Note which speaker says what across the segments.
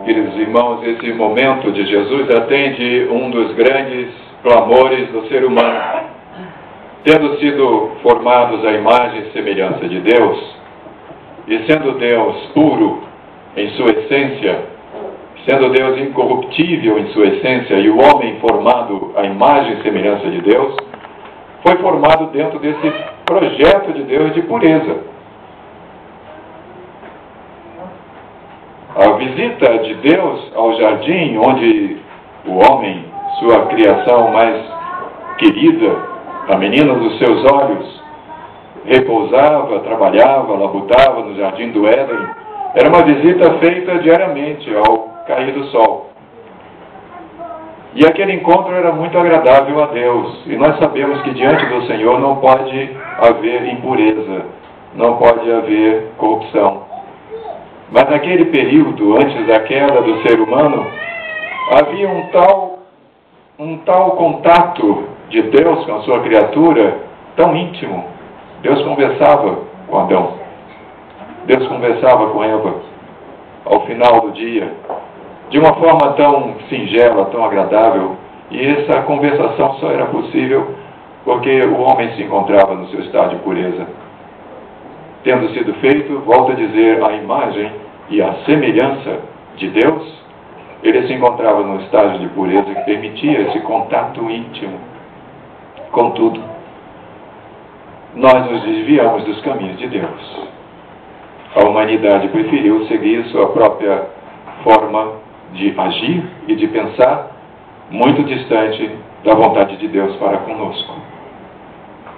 Speaker 1: Queridos irmãos, esse momento de Jesus atende um dos grandes clamores do ser humano. Tendo sido formados à imagem e semelhança de Deus, e sendo Deus puro em sua essência, sendo Deus incorruptível em sua essência, e o homem formado à imagem e semelhança de Deus, foi formado dentro desse projeto de Deus de pureza. A visita de Deus ao jardim, onde o homem, sua criação mais querida, a menina dos seus olhos, repousava, trabalhava, labutava no jardim do Éden, era uma visita feita diariamente ao cair do sol. E aquele encontro era muito agradável a Deus. E nós sabemos que diante do Senhor não pode haver impureza, não pode haver corrupção. Mas naquele período, antes da queda do ser humano, havia um tal contato de Deus com a sua criatura, tão íntimo. Deus conversava com Adão. Deus conversava com Eva, ao final do dia, de uma forma tão singela, tão agradável. E essa conversação só era possível porque o homem se encontrava no seu estado de pureza. Tendo sido feito, volto a dizer, a imagem e a semelhança de Deus, ele se encontrava num estágio de pureza que permitia esse contato íntimo. Contudo, nós nos desviamos dos caminhos de Deus. A humanidade preferiu seguir sua própria forma de agir e de pensar, muito distante da vontade de Deus para conosco.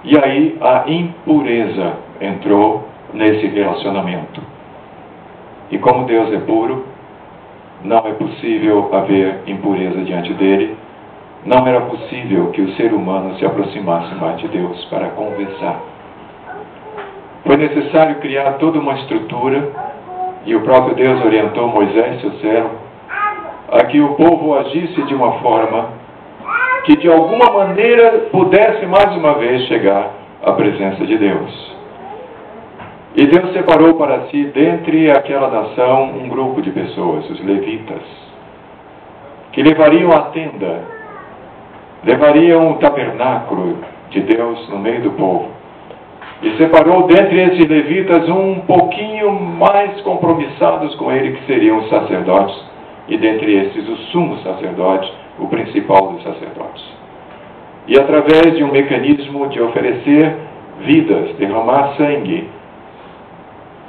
Speaker 1: E aí a impureza entrou nesse relacionamento. E como Deus é puro, não é possível haver impureza diante dele. Não era possível que o ser humano se aproximasse mais de Deus para conversar. Foi necessário criar toda uma estrutura, e o próprio Deus orientou Moisés, seu servo, a que o povo agisse de uma forma que de alguma maneira pudesse mais uma vez chegar à presença de Deus. E Deus separou para si, dentre aquela nação, um grupo de pessoas, os levitas, que levariam a tenda, levariam o tabernáculo de Deus no meio do povo. E separou dentre esses levitas um pouquinho mais compromissados com ele, que seriam os sacerdotes, e dentre esses o sumo sacerdote, o principal dos sacerdotes. E através de um mecanismo de oferecer vidas, derramar sangue,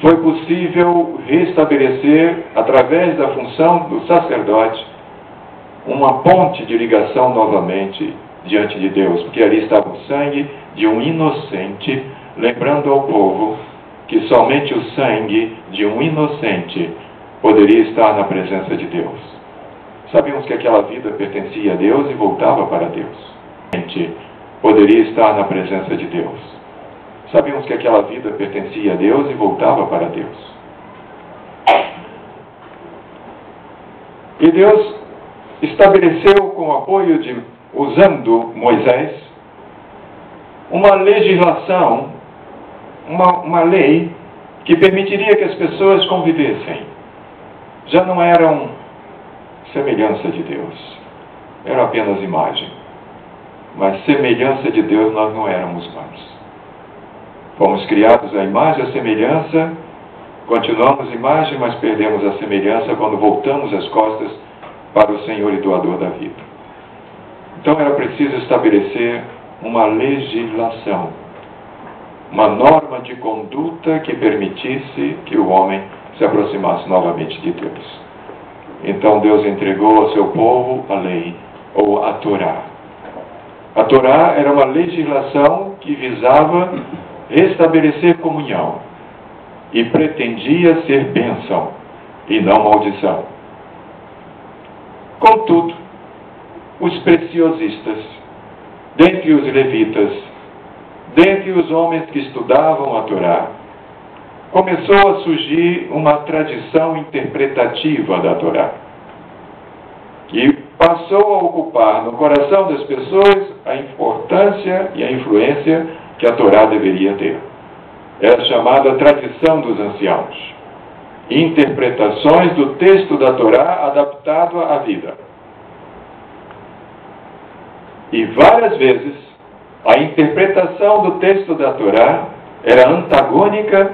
Speaker 1: foi possível restabelecer, através da função do sacerdote, uma ponte de ligação novamente diante de Deus, porque ali estava o sangue de um inocente, lembrando ao povo que somente o sangue de um inocente poderia estar na presença de Deus. Sabíamos que aquela vida pertencia a Deus e voltava para Deus. Poderia estar na presença de Deus. Sabíamos que aquela vida pertencia a Deus e voltava para Deus. E Deus estabeleceu, com o apoio usando Moisés, uma legislação, uma lei que permitiria que as pessoas convivessem. Já não eram semelhança de Deus, era apenas imagem. Mas semelhança de Deus nós não éramos mais. Fomos criados à imagem e à semelhança, continuamos imagem, mas perdemos a semelhança quando voltamos as costas para o Senhor e doador da vida. Então era preciso estabelecer uma legislação, uma norma de conduta que permitisse que o homem se aproximasse novamente de Deus. Então Deus entregou ao seu povo a lei, ou a Torá. A Torá era uma legislação que visava restabelecer comunhão e pretendia ser bênção e não maldição. Contudo, os preciosistas, dentre os levitas, dentre os homens que estudavam a Torá, começou a surgir uma tradição interpretativa da Torá, que passou a ocupar no coração das pessoas a importância e a influência que a Torá deveria ter. Era chamada tradição dos anciãos. interpretações do texto da Torá adaptado à vida. E várias vezes a interpretação do texto da Torá era antagônica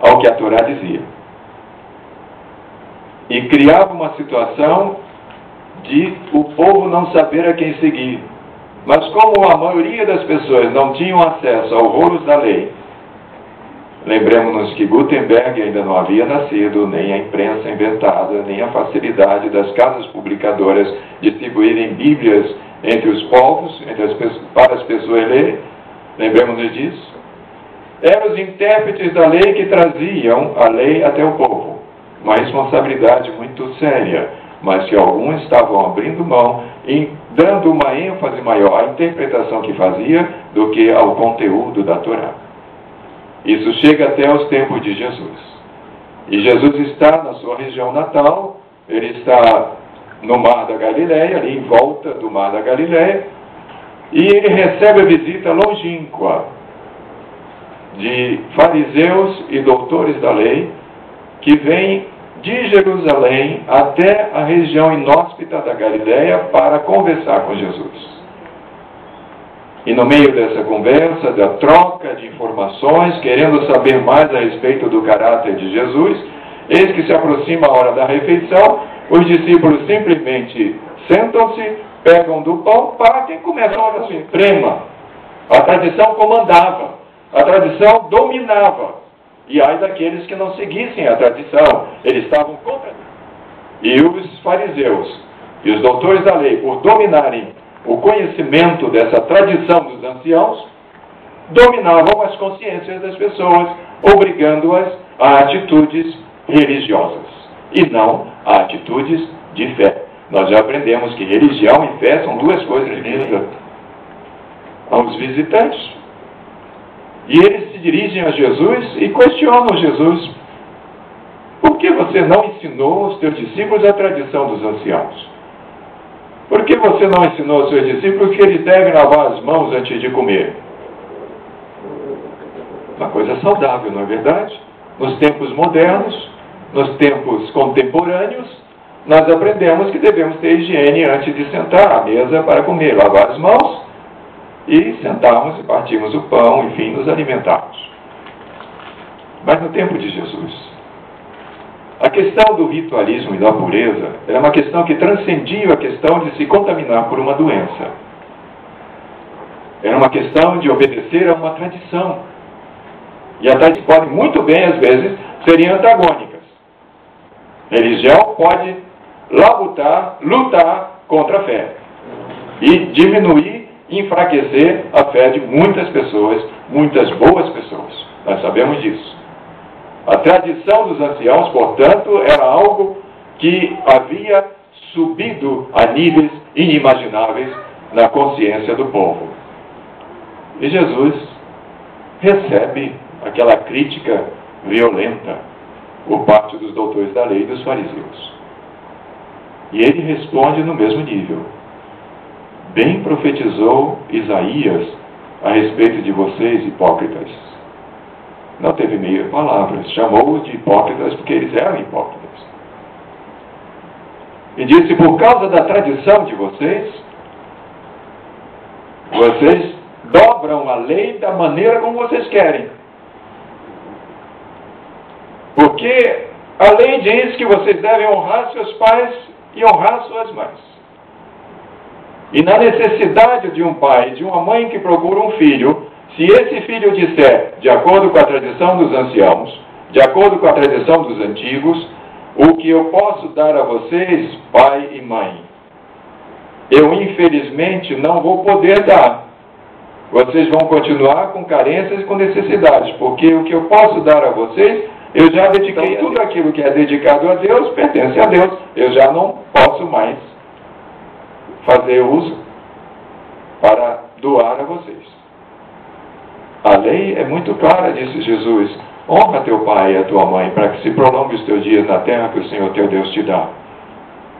Speaker 1: ao que a Torá dizia. E criava uma situação de o povo não saber a quem seguir. Mas como a maioria das pessoas não tinham acesso aos rolos da lei, lembremos-nos que Gutenberg ainda não havia nascido, nem a imprensa inventada, nem a facilidade das casas publicadoras distribuírem bíblias entre os povos, para as pessoas lerem, lembremos-nos disso. Eram os intérpretes da lei que traziam a lei até o povo. Uma responsabilidade muito séria, mas que alguns estavam abrindo mão e dando uma ênfase maior à interpretação que fazia do que ao conteúdo da Torá. Isso chega até os tempos de Jesus. E Jesus está na sua região natal, ele está no Mar da Galileia, ali em volta do Mar da Galileia, e ele recebe a visita longínqua de fariseus e doutores da lei, que vêm de Jerusalém até a região inóspita da Galileia para conversar com Jesus. E no meio dessa conversa, da troca de informações, querendo saber mais a respeito do caráter de Jesus, eis que se aproxima a hora da refeição, os discípulos simplesmente sentam-se, pegam do pão, partem e começam a oração suprema. A tradição comandava, a tradição dominava. E ai daqueles que não seguissem a tradição, eles estavam contra. E os fariseus e os doutores da lei, por dominarem o conhecimento dessa tradição dos anciãos, dominavam as consciências das pessoas, obrigando-as a atitudes religiosas e não a atitudes de fé. Nós já aprendemos que religião e fé são duas coisas distintas. Aos visitantes. E eles se dirigem a Jesus e questionam Jesus: por que você não ensinou aos teus discípulos a tradição dos anciãos? Por que você não ensinou aos seus discípulos que eles devem lavar as mãos antes de comer? Uma coisa saudável, não é verdade? Nos tempos modernos, nos tempos contemporâneos, nós aprendemos que devemos ter higiene antes de sentar à mesa para comer, lavar as mãos e sentarmos e partirmos o pão, enfim, nos alimentarmos. Mas no tempo de Jesus, a questão do ritualismo e da pureza era uma questão que transcendia a questão de se contaminar por uma doença. Era uma questão de obedecer a uma tradição. E a tradição pode muito bem, às vezes, serem antagônicas. Religião pode lutar contra a fé e diminuir, enfraquecer a fé de muitas pessoas, muitas boas pessoas. Nós sabemos disso. A tradição dos anciãos, portanto, era algo que havia subido a níveis inimagináveis na consciência do povo. E Jesus recebe aquela crítica violenta por parte dos doutores da lei e dos fariseus. E ele responde no mesmo nível. Bem profetizou Isaías a respeito de vocês, hipócritas. Não teve meia palavras, chamou-os de hipócritas porque eles eram hipócritas. E disse: por causa da tradição de vocês, vocês dobram a lei da maneira como vocês querem. Porque a lei diz que vocês devem honrar seus pais e honrar suas mães. E na necessidade de um pai e de uma mãe que procura um filho, se esse filho disser, de acordo com a tradição dos anciãos, de acordo com a tradição dos antigos, o que eu posso dar a vocês, pai e mãe, eu infelizmente não vou poder dar. Vocês vão continuar com carências e com necessidades, porque o que eu posso dar a vocês, eu já dediquei. Tudo aquilo que é dedicado a Deus pertence a Deus. Eu já não posso mais fazer uso para doar a vocês. A lei é muito clara, disse Jesus: honra teu pai e a tua mãe, para que se prolongue os teus dias na terra que o Senhor teu Deus te dá.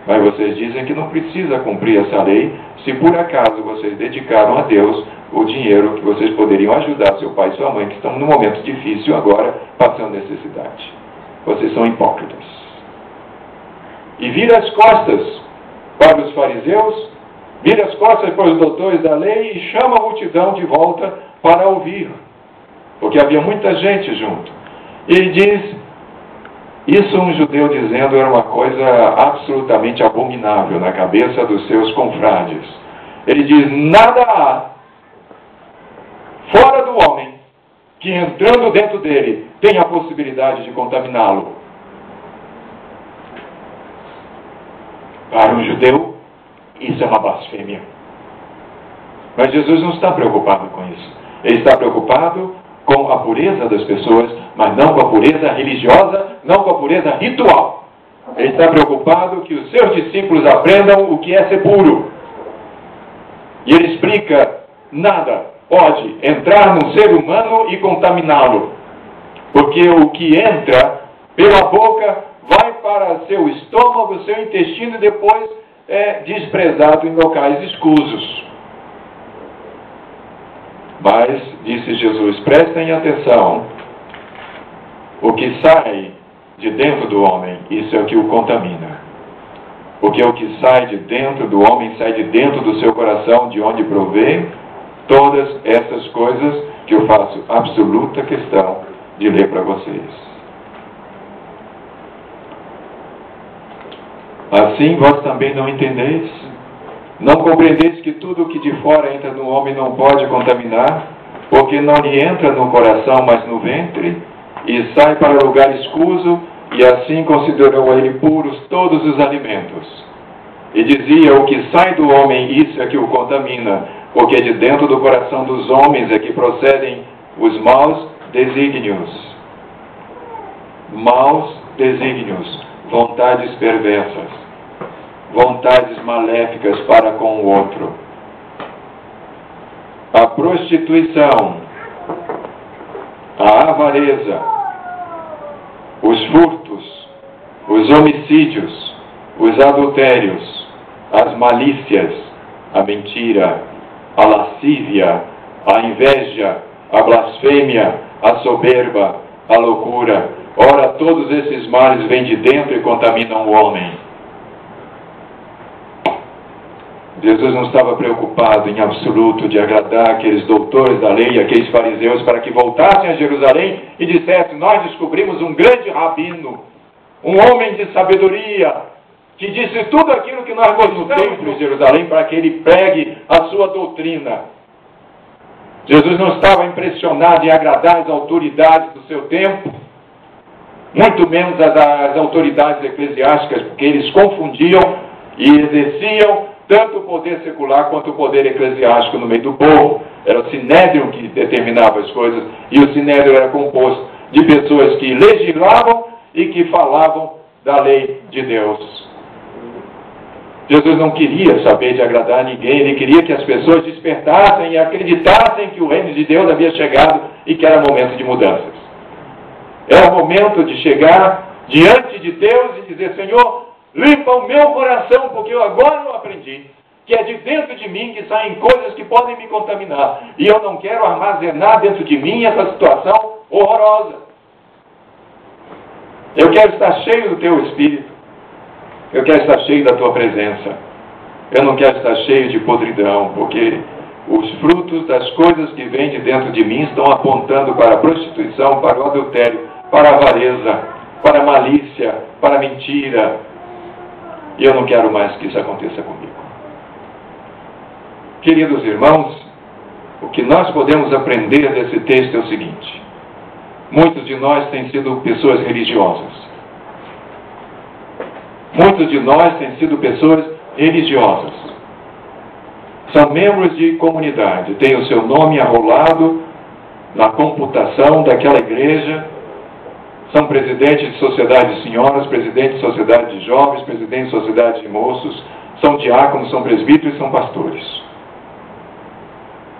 Speaker 1: Mas vocês dizem que não precisa cumprir essa lei, se por acaso vocês dedicaram a Deus o dinheiro que vocês poderiam ajudar seu pai e sua mãe, que estão num momento difícil agora, passando necessidade. vocês são hipócritas. E vira as costas para os fariseus, vira as costas para os doutores da lei e chama a multidão de volta para ouvir, porque havia muita gente junto. E ele diz, isso um judeu dizendo era uma coisa absolutamente abominável na cabeça dos seus confrades. Ele diz, nada há fora do homem que entrando dentro dele tem a possibilidade de contaminá-lo. Para um judeu, isso é uma blasfêmia. Mas Jesus não está preocupado com isso. Ele está preocupado com a pureza das pessoas, mas não com a pureza religiosa, não com a pureza ritual. Ele está preocupado que os seus discípulos aprendam o que é ser puro. E ele explica, nada pode entrar num ser humano e contaminá-lo. Porque o que entra pela boca vai para seu estômago, seu intestino e depois é desprezado em locais escusos. Mas, disse Jesus, prestem atenção, o que sai de dentro do homem, isso é o que o contamina. Porque o que sai de dentro do homem, sai de dentro do seu coração, de onde provém todas essas coisas que eu faço absoluta questão de ler para vocês. Assim vós também não entendeis? Não compreendeis que tudo o que de fora entra no homem não pode contaminar, porque não lhe entra no coração, mas no ventre, e sai para lugar escuso, e assim considerou ele puros todos os alimentos. E dizia, o que sai do homem, isso é que o contamina, porque de dentro do coração dos homens é que procedem os maus desígnios. Maus desígnios, vontades perversas, vontades maléficas para com o outro. A prostituição, a avareza, os furtos, os homicídios, os adultérios, as malícias, a mentira, a lascívia, a inveja, a blasfêmia, a soberba, a loucura. Ora, todos esses males vêm de dentro e contaminam o homem. Jesus não estava preocupado em absoluto de agradar aqueles doutores da lei, aqueles fariseus, para que voltassem a Jerusalém e dissessem, nós descobrimos um grande rabino, um homem de sabedoria, que disse tudo aquilo que nós gostamos no templo de Jerusalém para que ele pregue a sua doutrina. Jesus não estava impressionado em agradar as autoridades do seu tempo, muito menos as autoridades eclesiásticas, porque eles confundiam e exerciam tanto o poder secular quanto o poder eclesiástico no meio do povo. Era o Sinédrio que determinava as coisas, e o Sinédrio era composto de pessoas que legislavam e que falavam da lei de Deus. Jesus não queria saber de agradar ninguém, ele queria que as pessoas despertassem e acreditassem que o reino de Deus havia chegado e que era momento de mudanças. Era momento de chegar diante de Deus e dizer, Senhor, limpa o meu coração, porque eu agora eu aprendi que é de dentro de mim que saem coisas que podem me contaminar. E eu não quero armazenar dentro de mim essa situação horrorosa. Eu quero estar cheio do teu Espírito. Eu quero estar cheio da tua presença. Eu não quero estar cheio de podridão, porque os frutos das coisas que vêm de dentro de mim estão apontando para a prostituição, para o adultério, para a avareza, para a malícia, para a mentira. E eu não quero mais que isso aconteça comigo. Queridos irmãos, o que nós podemos aprender desse texto é o seguinte. Muitos de nós têm sido pessoas religiosas. Muitos de nós têm sido pessoas religiosas. São membros de comunidade, têm o seu nome arrolado na computação daquela igreja, são presidentes de sociedade de senhoras, presidentes de sociedade de jovens, presidentes de sociedade de moços, são diáconos, são presbíteros, são pastores.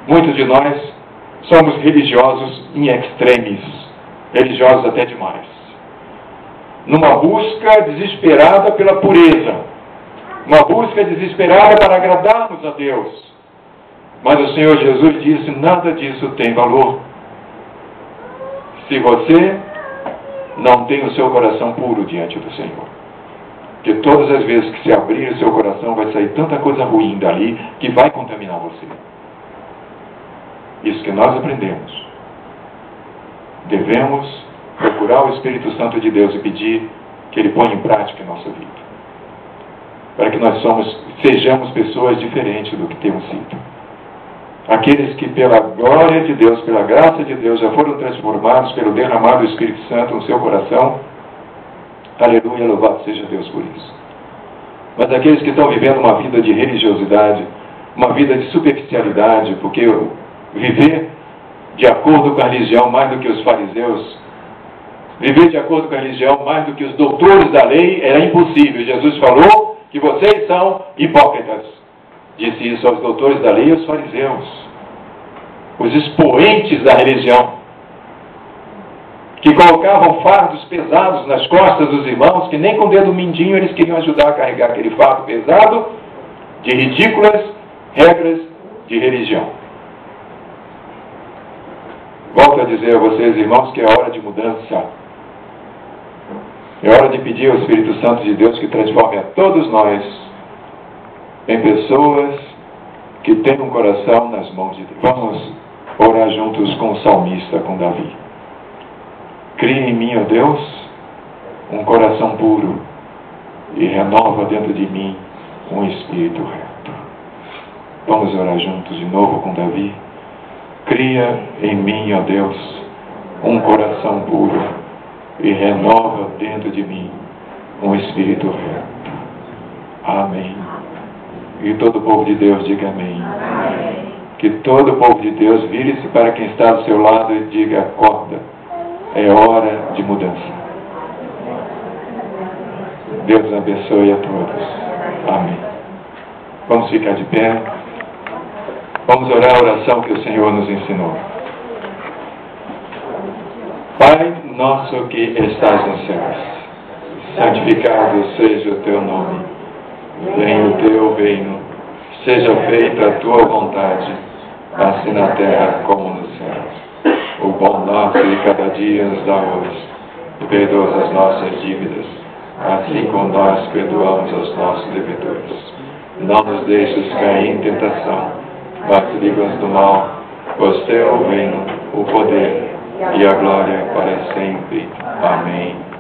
Speaker 1: Muitos de nós somos religiosos em extremis, religiosos até demais. Numa busca desesperada pela pureza, uma busca desesperada para agradarmos a Deus. Mas o Senhor Jesus disse, nada disso tem valor. Se você não tem o seu coração puro diante do Senhor. Porque todas as vezes que se abrir o seu coração, vai sair tanta coisa ruim dali que vai contaminar você. Isso que nós aprendemos. Devemos procurar o Espírito Santo de Deus e pedir que Ele ponha em prática em nossa vida. Para que nós sejamos pessoas diferentes do que temos sido. Aqueles que pela glória de Deus, pela graça de Deus, já foram transformados pelo derramado do Espírito Santo no seu coração. Aleluia, louvado seja Deus por isso. Mas aqueles que estão vivendo uma vida de religiosidade, uma vida de superficialidade, porque viver de acordo com a religião mais do que os fariseus, viver de acordo com a religião mais do que os doutores da lei, era impossível. Jesus falou que vocês são hipócritas. Disse isso aos doutores da lei e aos fariseus, os expoentes da religião, que colocavam fardos pesados nas costas dos irmãos, que nem com o dedo mindinho eles queriam ajudar a carregar aquele fardo pesado de ridículas regras de religião. Volto a dizer a vocês, irmãos, que é hora de mudança. É hora de pedir ao Espírito Santo de Deus que transforme a todos nós em pessoas que têm um coração nas mãos de Deus. Vamos orar juntos com o salmista, com Davi. Cria em mim, ó Deus, um coração puro e renova dentro de mim um espírito reto. Vamos orar juntos de novo com Davi. Cria em mim, ó Deus, um coração puro e renova dentro de mim um espírito reto. Amém. E todo o povo de Deus diga amém. Amém. Que todo o povo de Deus vire-se para quem está do seu lado e diga: acorda, é hora de mudança. Deus abençoe a todos. Amém. Vamos ficar de pé. Vamos orar a oração que o Senhor nos ensinou. Pai nosso que estás nos céus, santificado seja o teu nome. Venha o teu reino, seja feita a tua vontade, assim na terra como no céu. O pão nosso de cada dia nos dá hoje. Perdoa as nossas dívidas, assim como nós perdoamos aos nossos devedores. Não nos deixes cair em tentação, mas livra-nos do mal, pois teu é o reino, o poder e a glória para sempre. Amém.